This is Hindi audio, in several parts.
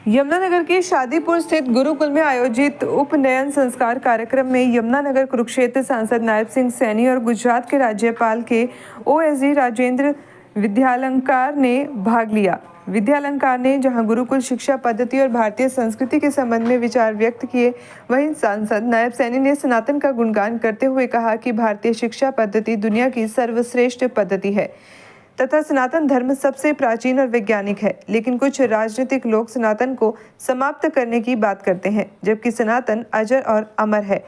यमुनानगर के शादीपुर स्थित गुरुकुल में आयोजित उपनयन संस्कार कार्यक्रम में यमुनानगर कुरुक्षेत्र सांसद नायब सिंह सैनी और गुजरात के राज्यपाल के ओएसडी राजेंद्र विद्यालंकार ने भाग लिया। विद्यालंकार ने जहां गुरुकुल शिक्षा पद्धति और भारतीय संस्कृति के संबंध में विचार व्यक्त किए, वहीं सांसद नायब सैनी ने सनातन का गुणगान करते हुए कहा कि भारतीय शिक्षा पद्धति दुनिया की सर्वश्रेष्ठ पद्धति है तथा सनातन धर्म सबसे प्राचीन और वैज्ञानिक है। लेकिन कुछ राजनीतिक लोग सनातन को समाप्त करने की बात करते हैं, जबकि सनातन अजर और अमर है।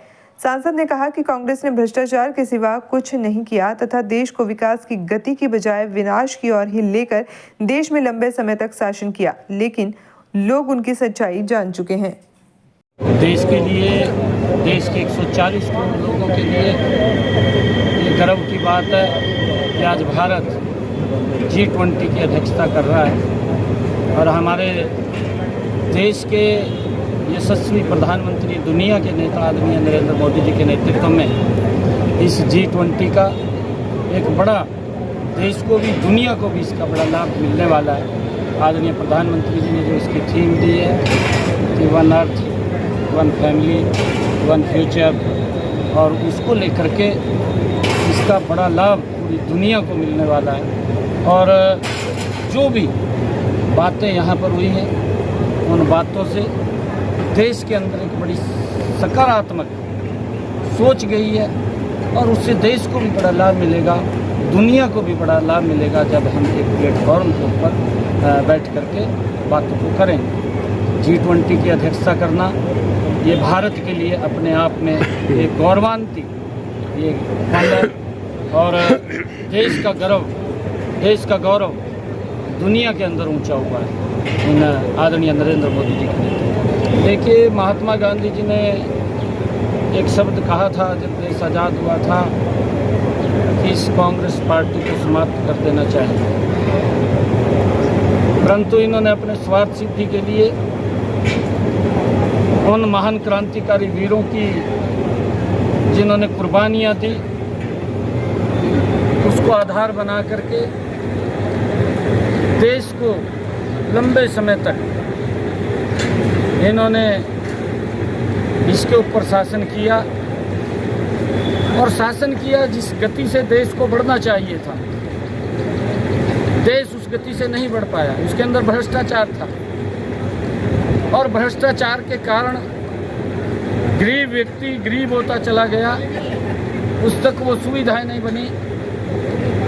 सांसद ने कहा कि कांग्रेस ने भ्रष्टाचार के सिवा कुछ नहीं किया तथा देश को विकास की गति की बजाय विनाश की ओर ही लेकर देश में लंबे समय तक शासन किया, लेकिन लोग उनकी सच्चाई जान चुके हैं। देश के लिए, देश के 140 करोड़ लोगों के लिए ये गर्व की बात है कि आज भारत G20 की अध्यक्षता कर रहा है और हमारे देश के यशस्वी प्रधानमंत्री, दुनिया के नेता आदरणीय नरेंद्र मोदी जी के नेतृत्व में इस G20 का एक बड़ा, देश को भी दुनिया को भी इसका बड़ा लाभ मिलने वाला है। आदरणीय प्रधानमंत्री जी ने जो इसकी थीम दी है कि one earth, one family, one future, और उसको लेकर के इसका बड़ा लाभ पूरी दुनिया को मिलने वाला है। और जो भी बातें यहाँ पर हुई हैं उन बातों से देश के अंदर एक बड़ी सकारात्मक सोच गई है और उससे देश को भी बड़ा लाभ मिलेगा, दुनिया को भी बड़ा लाभ मिलेगा जब हम एक प्लेटफॉर्म के ऊपर बैठ करके बातों को करेंगे। G20 की अध्यक्षता करना ये भारत के लिए अपने आप में एक गौरवान्वित ये पल है और देश का गौरव दुनिया के अंदर ऊंचा हुआ है इन आदरणीय नरेंद्र मोदी जी के नेतृत्व। देखिए, महात्मा गांधी जी ने एक शब्द कहा था जब देश आज़ाद हुआ था कि इस कांग्रेस पार्टी को समाप्त कर देना चाहिए, परंतु इन्होंने अपने स्वार्थ सिद्धि के लिए उन महान क्रांतिकारी वीरों की जिन्होंने कुर्बानियाँ दी उसको आधार बना करके देश को लंबे समय तक इन्होंने इसके ऊपर शासन किया और शासन किया जिस गति से देश को बढ़ना चाहिए था, देश उस गति से नहीं बढ़ पाया। उसके अंदर भ्रष्टाचार था और भ्रष्टाचार के कारण गरीब व्यक्ति गरीब होता चला गया, उस तक वो सुविधाएं नहीं बनी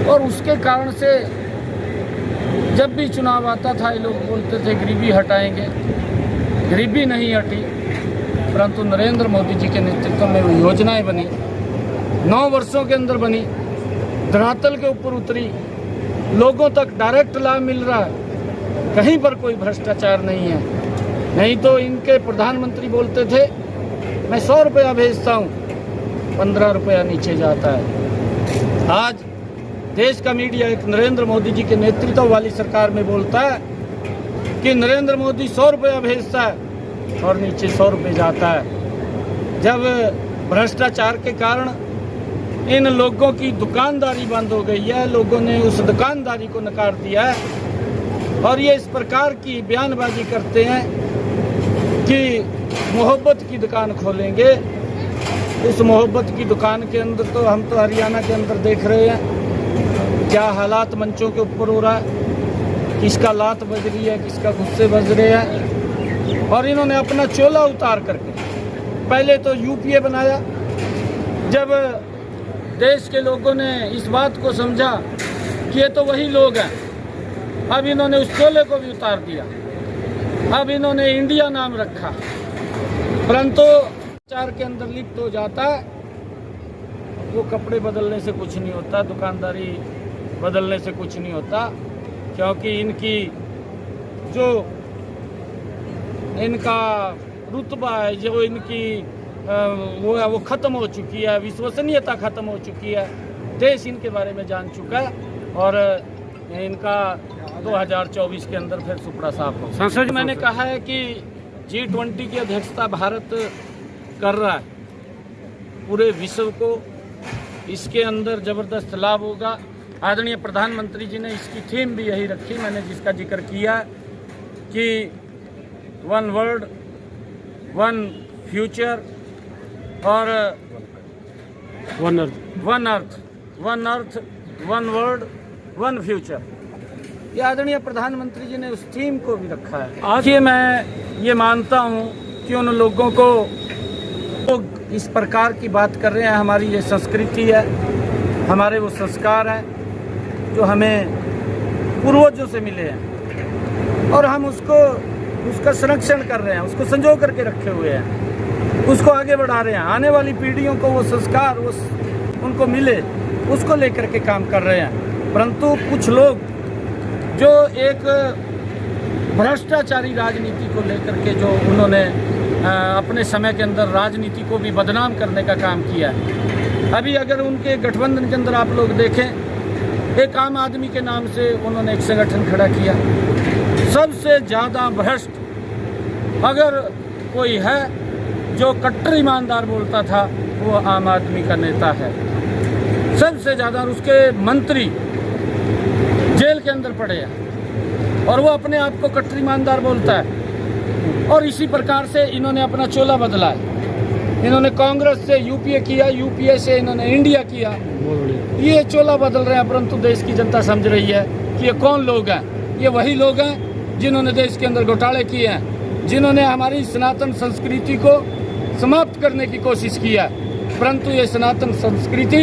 और उसके कारण से जब भी चुनाव आता था ये लोग बोलते थे गरीबी हटाएंगे, गरीबी नहीं हटी, परंतु नरेंद्र मोदी जी के नेतृत्व में वो योजनाएं बनी, 9 वर्षों के अंदर बनी, धरातल के ऊपर उतरी, लोगों तक डायरेक्ट लाभ मिल रहा है, कहीं पर कोई भ्रष्टाचार नहीं है। नहीं तो इनके प्रधानमंत्री बोलते थे मैं 100 रुपया भेजता हूँ, 15 रुपया नीचे जाता है। आज देश का मीडिया एक नरेंद्र मोदी जी के नेतृत्व वाली सरकार में बोलता है कि नरेंद्र मोदी 100 रुपया भेजता है और नीचे 100 रुपये जाता है। जब भ्रष्टाचार के कारण इन लोगों की दुकानदारी बंद हो गई है, लोगों ने उस दुकानदारी को नकार दिया है और ये इस प्रकार की बयानबाजी करते हैं कि मोहब्बत की दुकान खोलेंगे। उस मोहब्बत की दुकान के अंदर तो हम तो हरियाणा के अंदर देख रहे हैं क्या हालात मंचों के ऊपर हो रहा है, किसका लात बज रही है, किसका गुस्से बज रहे हैं। और इन्होंने अपना चोला उतार करके पहले तो यूपीए बनाया, जब देश के लोगों ने इस बात को समझा कि ये तो वही लोग हैं, अब इन्होंने उस चोले को भी उतार दिया, अब इन्होंने इंडिया नाम रखा, परंतु चार के अंदर लिप्त हो जाता है। वो कपड़े बदलने से कुछ नहीं होता, दुकानदारी बदलने से कुछ नहीं होता, क्योंकि इनकी जो इनका रुतबा है, जो इनकी वो है, वो ख़त्म हो चुकी है, विश्वसनीयता ख़त्म हो चुकी है, देश इनके बारे में जान चुका है और इनका 2024 के अंदर फिर सुपड़ा साफ हो। संसद मैंने कहा है कि G20 की अध्यक्षता भारत कर रहा है, पूरे विश्व को इसके अंदर ज़बरदस्त लाभ होगा। आदरणीय प्रधानमंत्री जी ने इसकी थीम भी यही रखी, मैंने जिसका जिक्र किया कि वन वर्ल्ड वन फ्यूचर और one earth one world one future, ये आदरणीय प्रधानमंत्री जी ने उस थीम को भी रखा है। आज ये मैं ये मानता हूँ कि उन लोगों को लोग इस प्रकार की बात कर रहे हैं, हमारी ये संस्कृति है, हमारे वो संस्कार हैं जो हमें पूर्वजों से मिले हैं और हम उसका संरक्षण कर रहे हैं, उसको संजो करके रखे हुए हैं, उसको आगे बढ़ा रहे हैं। आने वाली पीढ़ियों को वो संस्कार उनको मिले, उसको लेकर के काम कर रहे हैं। परंतु कुछ लोग जो एक भ्रष्टाचारी राजनीति को लेकर के जो उन्होंने अपने समय के अंदर राजनीति को भी बदनाम करने का काम किया है। अभी अगर उनके गठबंधन के अंदर आप लोग देखें, एक आम आदमी के नाम से उन्होंने एक संगठन खड़ा किया। सबसे ज़्यादा भ्रष्ट अगर कोई है जो कट्टर ईमानदार बोलता था, वो आम आदमी का नेता है। सबसे ज़्यादा उसके मंत्री जेल के अंदर पड़े हैं और वो अपने आप को कट्टर ईमानदार बोलता है। और इसी प्रकार से इन्होंने अपना चोला बदला है। इन्होंने कांग्रेस से यूपीए किया, यूपीए से इन्होंने इंडिया किया, ये चोला बदल रहे हैं। परंतु देश की जनता समझ रही है कि ये कौन लोग हैं। ये वही लोग हैं जिन्होंने देश के अंदर घोटाले किए हैं, जिन्होंने हमारी सनातन संस्कृति को समाप्त करने की कोशिश किया। परंतु ये सनातन संस्कृति,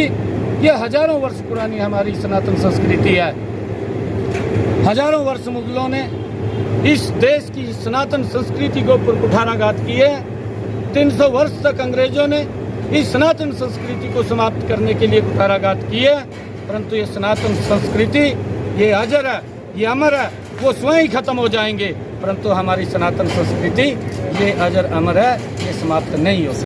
ये हजारों वर्ष पुरानी हमारी सनातन संस्कृति है। हजारों वर्ष मुगलों ने इस देश की सनातन संस्कृति के ऊपर कुठाराघात किए। 300 वर्ष तक अंग्रेजों ने इस सनातन संस्कृति को समाप्त करने के लिए कुठाराघात किए। परंतु ये सनातन संस्कृति, ये अजर है, ये अमर है, वो स्वयं ही खत्म हो जाएंगे। परंतु हमारी सनातन संस्कृति ये अजर अमर है, ये समाप्त नहीं हो सकती।